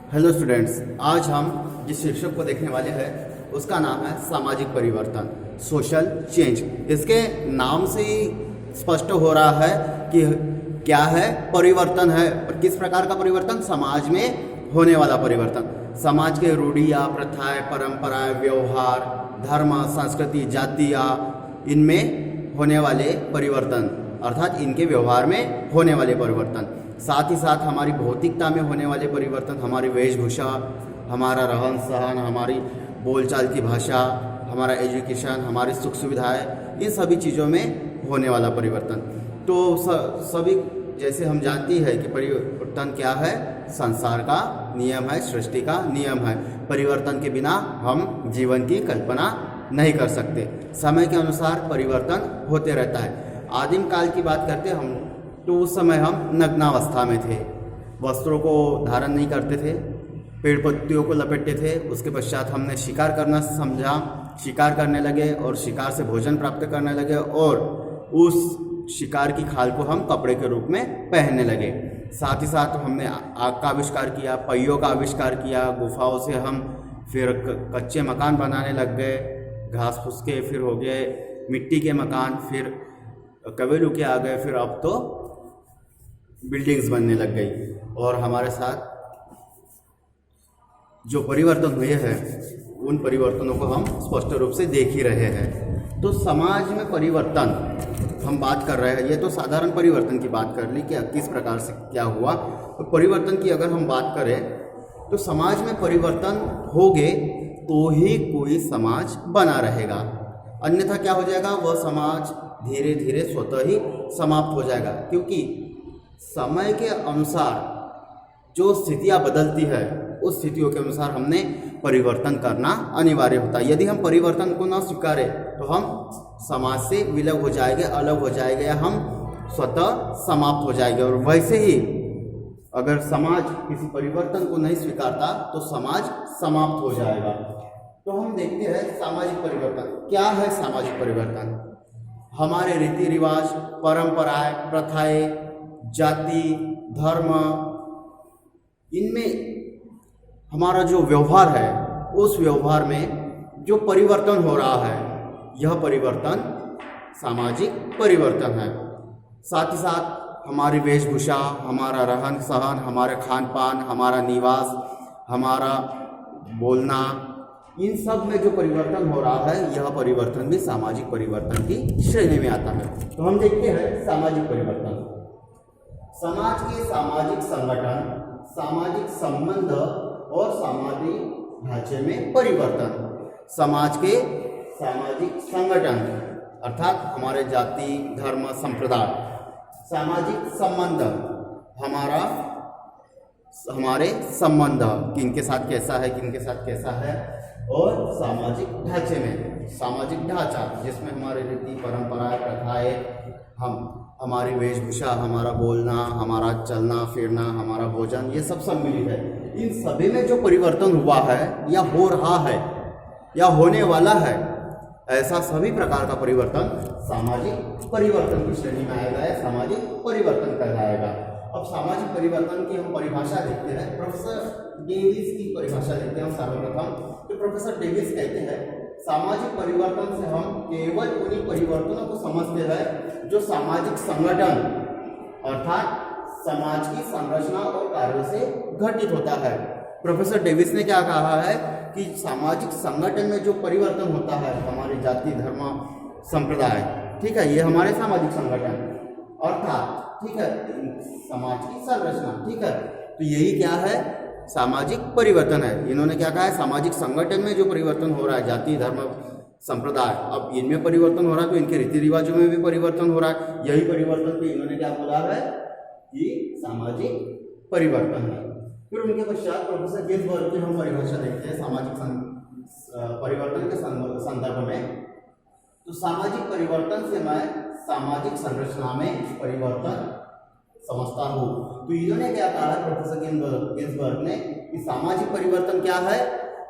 Hello students, आज हम जिस शीर्षक को देखने वाले हैं उसका नाम है सामाजिक परिवर्तन, सोशल चेंज। इसके नाम से ही स्पष्ट हो रहा है कि क्या है, परिवर्तन है। और किस प्रकार का परिवर्तन? समाज में होने वाला परिवर्तन। समाज के रूढ़ियाँ, प्रथाएं, परंपराएं, व्यवहार, धर्म, संस्कृति, जातियाँ, इनमें होने वाले परिवर्तन, अर्थात इनके व्यवहार में होने वाले परिवर्तन। साथ ही साथ हमारी भौतिकता में होने वाले परिवर्तन, हमारी वेशभूषा, हमारा रहन सहन, हमारी बोलचाल की भाषा, हमारा एजुकेशन, हमारी सुख सुविधाएं, इन सभी चीज़ों में होने वाला परिवर्तन। तो सभी जैसे हम जानती है कि परिवर्तन क्या है, संसार का नियम है, सृष्टि का नियम है। परिवर्तन के बिना हम जीवन की कल्पना नहीं कर सकते। समय के अनुसार परिवर्तन होते रहता है। आदिम काल की बात करते हम तो उस समय हम नग्नावस्था में थे, वस्त्रों को धारण नहीं करते थे, पेड़ पत्तियों को लपेटते थे। उसके पश्चात हमने शिकार करना समझा, शिकार करने लगे और शिकार से भोजन प्राप्त करने लगे और उस शिकार की खाल को हम कपड़े के रूप में पहनने लगे। साथ ही साथ हमने आग का आविष्कार किया, पहियों का आविष्कार किया, गुफाओं से हम फिर कच्चे मकान बनाने लग गए, घास फूस के, फिर हो गए मिट्टी के मकान, फिर कवेलू के आ गए, फिर अब तो बिल्डिंग्स बनने लग गई। और हमारे साथ जो परिवर्तन हुए हैं उन परिवर्तनों को हम स्पष्ट रूप से देख ही रहे हैं। तो समाज में परिवर्तन हम बात कर रहे हैं, ये तो साधारण परिवर्तन की बात कर ली कि किस प्रकार से क्या हुआ। तो परिवर्तन की अगर हम बात करें तो समाज में परिवर्तन होगे तो ही कोई समाज बना रहेगा, अन्यथा क्या हो जाएगा, वह समाज धीरे धीरे स्वतः ही समाप्त हो जाएगा। क्योंकि समय के अनुसार जो स्थितियां बदलती है उस स्थितियों के अनुसार हमने परिवर्तन करना अनिवार्य होता है। यदि हम परिवर्तन को न स्वीकारें तो हम समाज से विलग हो जाएंगे, अलग हो जाएंगे, या हम स्वतः समाप्त हो जाएंगे। और वैसे ही अगर समाज किसी परिवर्तन को नहीं स्वीकारता तो समाज समाप्त हो जाएगा। तो हम देखते हैं सामाजिक परिवर्तन क्या है। सामाजिक परिवर्तन हमारे रीति रिवाज, परंपराएं, प्रथाएं, जाति, धर्म, इनमें हमारा जो व्यवहार है उस व्यवहार में जो परिवर्तन हो रहा है, यह परिवर्तन सामाजिक परिवर्तन है। साथ ही साथ हमारी वेशभूषा, हमारा रहन सहन, हमारे खान पान, हमारा निवास, हमारा बोलना, इन सब में जो परिवर्तन हो रहा है यह परिवर्तन भी सामाजिक परिवर्तन की श्रेणी में आता है। तो हम देखते हैं सामाजिक परिवर्तन। समाज के सामाजिक संगठन, सामाजिक संबंध और सामाजिक ढांचे में परिवर्तन। समाज के सामाजिक संगठन अर्थात हमारे जाति, धर्म, संप्रदाय। सामाजिक संबंध हमारे संबंध, किनके साथ कैसा है, किनके साथ कैसा है। और सामाजिक ढांचे में, सामाजिक ढांचा जिसमें हमारे रीति परंपराएं, प्रथाएं, हमारी वेशभूषा, हमारा बोलना, हमारा चलना फिरना, हमारा भोजन, ये सब सम्मिलित है। इन सभी में जो परिवर्तन हुआ है या हो रहा है या होने वाला है, ऐसा सभी प्रकार का परिवर्तन सामाजिक परिवर्तन की श्रेणी में आएगा या सामाजिक परिवर्तन कहलाएगा। अब सामाजिक परिवर्तन की हम परिभाषा देखते हैं। प्रोफेसर डेविस की परिभाषा देखते हैं हम सर्वप्रथम। तो प्रोफेसर डेविस कहते हैं सामाजिक परिवर्तन से हम केवल उन्हीं परिवर्तनों को समझते हैं जो सामाजिक संगठन अर्थात समाज की संरचना और कार्यों से घटित होता है। प्रोफेसर डेविस ने क्या कहा है कि सामाजिक संगठन में जो परिवर्तन होता है, हमारी जाति, धर्म, संप्रदाय, ठीक है, ये हमारे सामाजिक संगठन अर्थात, ठीक है, समाज की संरचना, ठीक है। तो यही क्या है, सामाजिक परिवर्तन है। इन्होंने क्या कहा है, सामाजिक संगठन में जो परिवर्तन हो रहा है, जाति, धर्म, संप्रदाय, अब इनमें परिवर्तन हो रहा है तो इनके रीति रिवाजों में भी परिवर्तन हो रहा है। यही परिवर्तन को इन्होंने क्या बोला है कि सामाजिक परिवर्तन है। फिर उनके पश्चात प्रोफेसर गिन्सबर्ग की हम परिभाषा देखते हैं सामाजिक परिवर्तन के संदर्भ में। तो सामाजिक परिवर्तन से मैं सामाजिक संरचना में परिवर्तन समझता हूँ। तो इन्होंने क्या कहा है प्रोफेसर गिन्सबर्ग ने कि सामाजिक परिवर्तन क्या है,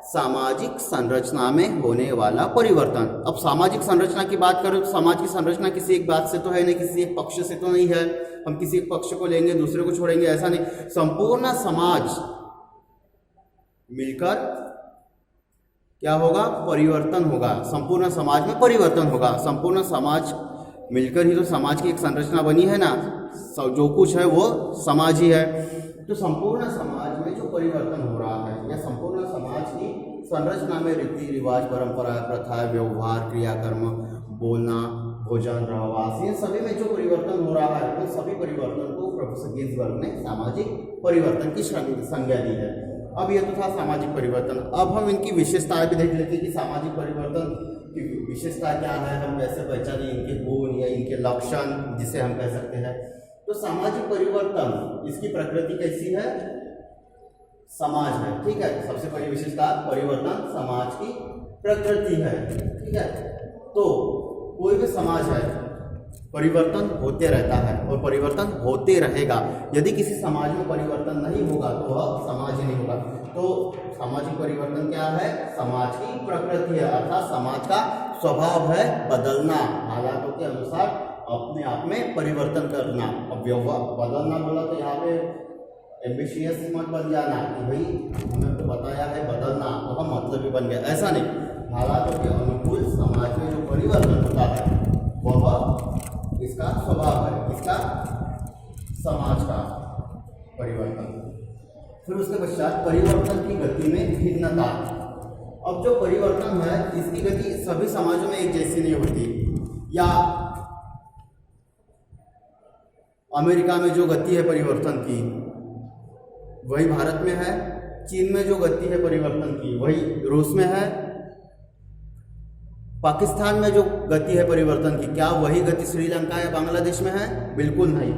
सामाजिक संरचना में होने वाला परिवर्तन। अब सामाजिक संरचना की बात करें तो समाज की संरचना किसी एक बात से तो है नहीं, किसी एक पक्ष से तो नहीं है। हम किसी एक पक्ष को लेंगे दूसरे को छोड़ेंगे, ऐसा नहीं। संपूर्ण समाज मिलकर क्या होगा, परिवर्तन होगा, संपूर्ण समाज में परिवर्तन होगा। संपूर्ण समाज मिलकर ही तो समाज की एक संरचना बनी है ना, जो कुछ है वो समाज ही है। तो संपूर्ण समाज में जो परिवर्तन हो रहा है या संपूर्ण समाज की संरचना में रीति रिवाज, परंपरा, प्रथा, व्यवहार, क्रियाकर्म, बोलना, भोजन, रहवास, इन सभी में जो परिवर्तन हो रहा है उन सभी परिवर्तन को प्रोफेसर गिन्सबर्ग ने सामाजिक परिवर्तन की संज्ञा दी है। अब ये तो था सामाजिक परिवर्तन। अब हम इनकी विशेषताएं भी देख लेते हैं कि सामाजिक परिवर्तन की विशेषता क्या है, हम कैसे पहचाने इनके गुण या इनके लक्षण जिसे हम कह सकते हैं। तो सामाजिक परिवर्तन, इसकी प्रकृति कैसी है, समाज है, ठीक है। सबसे बड़ी विशेषता परिवर्तन समाज की प्रकृति है, ठीक है। तो कोई भी समाज है परिवर्तन होते रहता है और परिवर्तन होते रहेगा। यदि किसी समाज में परिवर्तन नहीं होगा तो वह समाज ही नहीं होगा। तो सामाजिक परिवर्तन क्या है, समाज की प्रकृति है, अर्थात समाज का स्वभाव है बदलना, हालातों के अनुसार अपने आप में परिवर्तन करना। अब व्यवहार बदलना बोला तो यहाँ पे एम्बिशियस मत बन जाना कि भाई हमें तो बताया है बदलना तो हम मतलब भी बन गया, ऐसा नहीं। हालातों के अनुकूल समाज में जो परिवर्तन होता है वह इसका स्वभाव है, इसका समाज का परिवर्तन। फिर उसके पश्चात परिवर्तन की गति में भिन्नता। अब जो परिवर्तन है इसकी गति सभी समाजों में एक जैसी नहीं होती, या अमेरिका में जो गति है परिवर्तन की वही भारत में है, चीन में जो गति है परिवर्तन की वही रूस में है, पाकिस्तान में जो गति है परिवर्तन की क्या वही गति श्रीलंका या बांग्लादेश में है? बिल्कुल नहीं।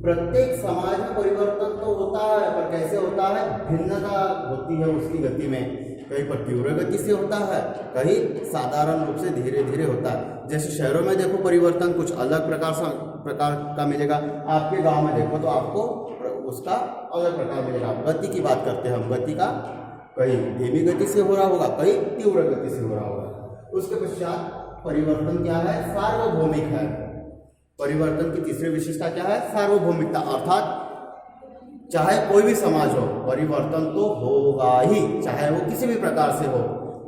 प्रत्येक समाज में परिवर्तन तो होता है पर कैसे होता है, भिन्नता होती है उसकी गति में। कहीं पर तीव्र गति से होता है, कहीं साधारण रूप से धीरे धीरे होता है। जैसे शहरों में देखो परिवर्तन कुछ अलग प्रकार का मिलेगा, आपके गांव में देखो तो आपको उसका अलग प्रकार मिलेगा। गति की बात करते हैं हम, गति का कहीं धीमी गति से हो रहा होगा, कहीं तीव्र गति से हो रहा होगा। उसके पश्चात परिवर्तन क्या है, सार्वभौमिक है। परिवर्तन की तीसरी विशेषता क्या है, सार्वभौमिकता, अर्थात चाहे कोई भी समाज हो परिवर्तन तो होगा ही, चाहे वो किसी भी प्रकार से हो।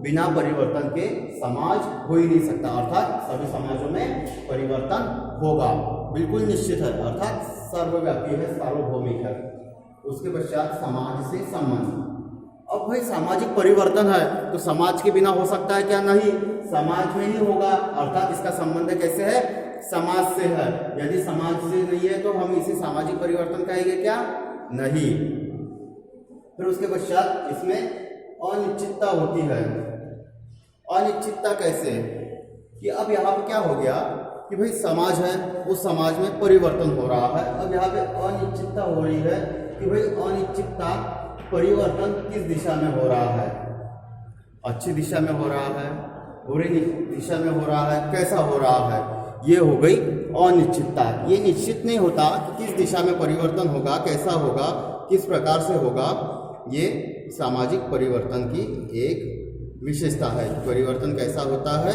बिना परिवर्तन के समाज हो ही नहीं सकता, अर्थात सभी समाजों में परिवर्तन होगा, बिल्कुल निश्चित है, अर्थात सर्वव्यापी है, सार्वभौमिक है। उसके पश्चात समाज से संबंध। अब भाई सामाजिक परिवर्तन है तो समाज के बिना हो सकता है क्या? नहीं, समाज में ही होगा, अर्थात इसका संबंध कैसे है, समाज से है। यदि समाज से नहीं है तो हम इसे सामाजिक परिवर्तन कहेंगे क्या? नहीं। फिर उसके पश्चात इसमें अनिश्चितता होती है। अनिश्चितता कैसे कि अब यहाँ पे क्या हो गया कि भाई समाज है, उस समाज में परिवर्तन हो रहा है। अब यहाँ पे अनिश्चितता हो रही है कि भाई अनिश्चितता परिवर्तन किस दिशा में हो रहा है, अच्छी दिशा में हो रहा है, बुरी दिशा में हो रहा है, कैसा हो रहा है, ये हो गई अनिश्चितता। ये निश्चित नहीं होता कि किस दिशा में परिवर्तन होगा, कैसा होगा, किस प्रकार से होगा। ये सामाजिक परिवर्तन की एक विशेषता है। परिवर्तन कैसा होता है,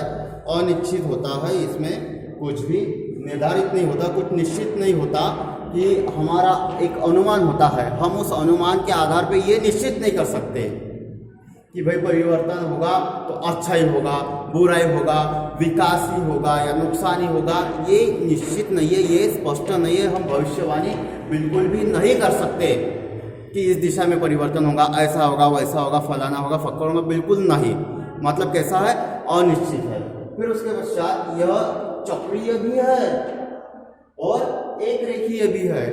अनिश्चित होता है, इसमें कुछ भी निर्धारित नहीं होता, कुछ निश्चित नहीं होता कि हमारा एक अनुमान होता है, हम उस अनुमान के आधार पे ये निश्चित नहीं कर सकते कि भाई परिवर्तन होगा तो अच्छा ही होगा, बुरा ही होगा, विकास ही होगा या नुकसान ही होगा। ये निश्चित नहीं है, ये स्पष्ट नहीं है। हम भविष्यवाणी बिल्कुल भी नहीं कर सकते कि इस दिशा में परिवर्तन होगा, ऐसा होगा, वैसा होगा, फलाना होगा, फक्कर होगा, बिल्कुल नहीं। मतलब कैसा है, अनिश्चित है। फिर उसके पश्चात यह चक्रीय भी है और एक रेखीय भी है।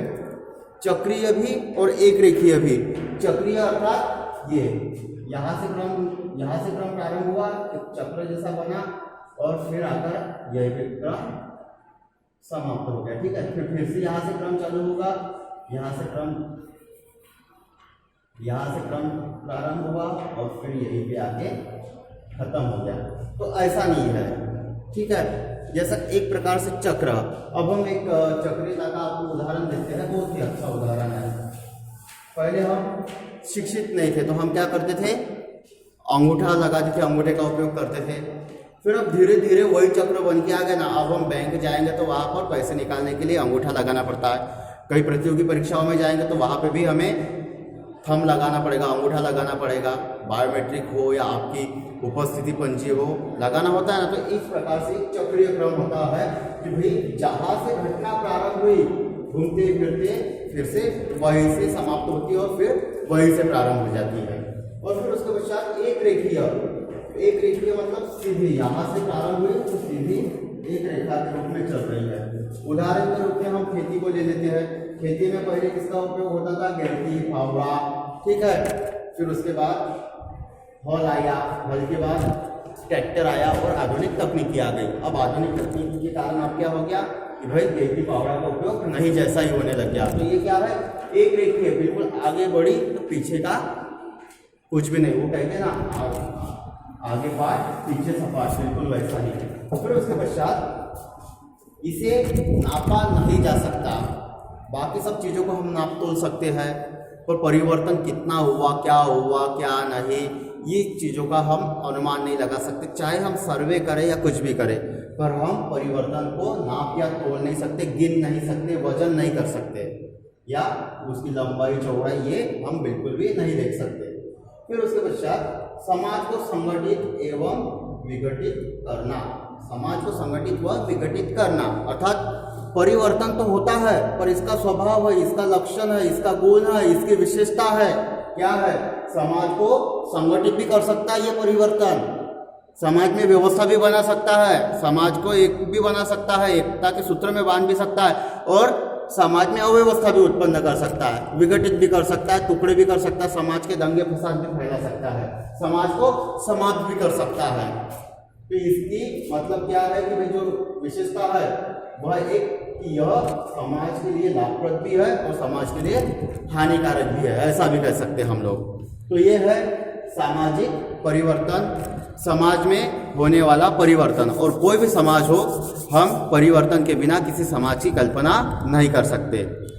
चक्रीय भी और एक रेखीय भी। चक्रीय अर्थात ये यहाँ से क्रम प्रारंभ हुआ, एक चक्र जैसा बना और फिर आकर यह भी क्रम समाप्त हो गया, ठीक है। फिर से यहाँ से क्रम चालू होगा, यहाँ से क्रम प्रारंभ हुआ और फिर यहीं पे आके खत्म हो गया। तो ऐसा नहीं है, ठीक है, जैसा एक प्रकार से चक्र। अब हम एक चक्रीयता का आपको उदाहरण देते हैं, बहुत ही अच्छा उदाहरण है। पहले हम शिक्षित नहीं थे तो हम क्या करते थे, अंगूठा लगाते थे, अंगूठे का उपयोग करते थे। फिर अब धीरे धीरे वही चक्र बन के आ गया ना। अब हम बैंक जाएंगे तो वहाँ पर पैसे निकालने के लिए अंगूठा लगाना पड़ता है, कई प्रतियोगी परीक्षाओं में जाएंगे तो वहाँ पे भी हमें थंब लगाना पड़ेगा, अंगूठा लगाना पड़ेगा, बायोमेट्रिक हो या आपकी उपस्थिति पंजी हो, लगाना होता है ना। तो इस प्रकार से एक चक्रीय क्रम होता है कि भाई जहाँ से घटना प्रारंभ हुई घूमते फिरते फिर से वहीं से समाप्त होती है और फिर वहीं से प्रारंभ हो जाती है। और फिर उसके पश्चात एक रेखीय मतलब सीधी, यहाँ से प्रारंभ हुई तो सीधी एक रेखा के रूप में चल रही है। उदाहरण के रूप में हम खेती को ले लेते हैं। खेती में पहले किसका उपयोग होता था? गिरती, फावड़ा, ठीक है। फिर उसके बाद हल आया, हल के बाद ट्रैक्टर आया और आधुनिक तकनीकी आ गई। अब आधुनिक तकनीकी के कारण अब क्या हो गया कि भाई गिरती, फावड़ा का उपयोग नहीं जैसा ही होने लग गया। तो ये क्या है? एक रेखीय, बिल्कुल आगे बढ़ी तो पीछे का कुछ भी नहीं, वो कहते हैं ना आगे पाठ पीछे सपाट, बिल्कुल वैसा ही है। फिर उसके पश्चात इसे नापा नहीं जा सकता। बाकी सब चीज़ों को हम नाप तोल सकते हैं, पर परिवर्तन कितना हुआ क्या नहीं, ये चीज़ों का हम अनुमान नहीं लगा सकते। चाहे हम सर्वे करें या कुछ भी करें, पर हम परिवर्तन को नाप या तोल नहीं सकते, गिन नहीं सकते, वजन नहीं कर सकते, या उसकी लंबाई चौड़ाई ये हम बिल्कुल भी नहीं देख सकते। फिर उसके पश्चात समाज को संगठित एवं विघटित करना। समाज को संगठित व विघटित करना अर्थात परिवर्तन तो होता है, पर इसका स्वभाव है, इसका लक्षण है, इसका गुण है, इसकी विशेषता है, क्या है? समाज को संगठित भी कर सकता है ये परिवर्तन, समाज में व्यवस्था भी बना सकता है, समाज को एक भी बना सकता है, एकता के सूत्र में बांध भी सकता है, और समाज में अव्यवस्था भी उत्पन्न कर सकता है, विघटित भी कर सकता है, टुकड़े भी कर सकता है, समाज के दंगे फसाद भी फैला सकता है, समाज को समाप्त भी कर सकता है। तो इसकी मतलब क्या है कि भाई जो विशेषता है वह एक कि यह समाज के लिए लाभप्रद भी है और समाज के लिए हानिकारक भी है, ऐसा भी कह सकते हैं हम लोग। तो ये है सामाजिक परिवर्तन, समाज में होने वाला परिवर्तन। और कोई भी समाज हो, हम परिवर्तन के बिना किसी समाज की कल्पना नहीं कर सकते।